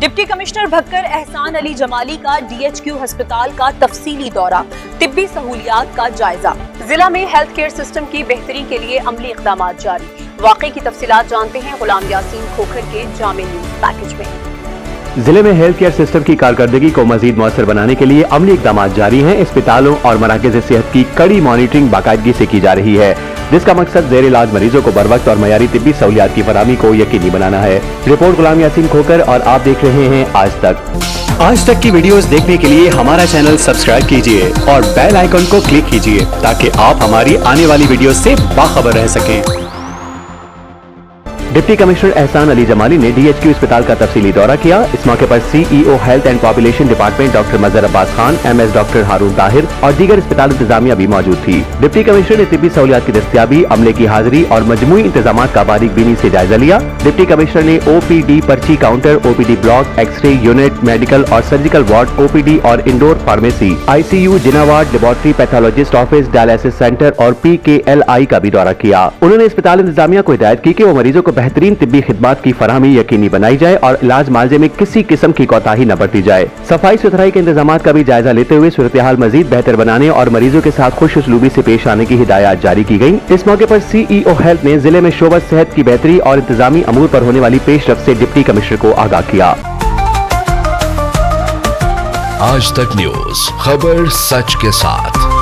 Deputy commissioner Bhakkar احسان علی جمالی کا DHQ ہسپتال کا تفصیلی دورہ، طبی سہولیات کا جائزہ۔ ضلع میں ہیلتھ کیئر سسٹم کی بہتری کے لیے عملی اقدامات جاری۔ واقعے کی تفصیلات جانتے ہیں غلام یاسین کھوکھر کے جامع نیوز پیکج میں۔ ضلع میں ہیلتھ کیئر سسٹم کی کارکردگی کو مزید مؤثر بنانے کے لیے عملی اقدامات جاری ہیں۔ اسپتالوں اور مراکز صحت کی کڑی مانیٹرنگ باقاعدگی سے کی جا رہی ہے، جس کا مقصد زیر علاج مریضوں کو بروقت اور معیاری طبی سہولیات کی فراہمی کو یقینی بنانا ہے۔ رپورٹ غلام یاسین کھوکھر اور آپ دیکھ رہے ہیں آج تک۔ آج تک کی ویڈیوز دیکھنے کے لیے ہمارا چینل سبسکرائب کیجئے اور بیل آئیکن کو کلک کیجئے تاکہ آپ ہماری آنے والی ویڈیوز سے باخبر رہ سکیں۔ ڈپٹی کمشنر احسان علی جمالی نے DHQ اسپتال کا تفصیلی دورہ کیا۔ اس موقع پر CEO health and population department doctor Mazhar Abbas Khan, MS doctor Haroon Tahir اور دیگر اسپتال انتظامیہ بھی موجود تھی۔ ڈپٹی کمشنر نے طبی سہولیات کی دستیابی، عملے کی حاضری اور مجموعی انتظامات کا باریک بینی سے جائزہ لیا۔ ڈپٹی کمشنر نے OPD پرچی counter, OPD block, X ray unit, medical اور سرجیکل وارڈ، OPD اور انڈور فارمیسی، ICU، جنا ward, laboratory, pathologist office, dialysis centre اور PKLI کا بھی دورہ کیا۔ انہوں نے اسپتال انتظامیہ کو ہدایت کی کہ وہ مریضوں کو بہترین طبی خدمات کی فراہمی یقینی بنائی جائے اور علاج معالجے میں کسی قسم کی کوتاہی نہ برتی جائے۔ صفائی ستھرائی کے انتظامات کا بھی جائزہ لیتے ہوئے صورتحال مزید بہتر بنانے اور مریضوں کے ساتھ خوش اسلوبی سے پیش آنے کی ہدایات جاری کی گئیں۔ اس موقع پر CEO ہیلتھ نے ضلع میں شعبہ صحت کی بہتری اور انتظامی امور پر ہونے والی پیش رفت سے ڈپٹی کمشنر کو آگاہ کیا۔ آج تک نیوز، خبر سچ کے ساتھ۔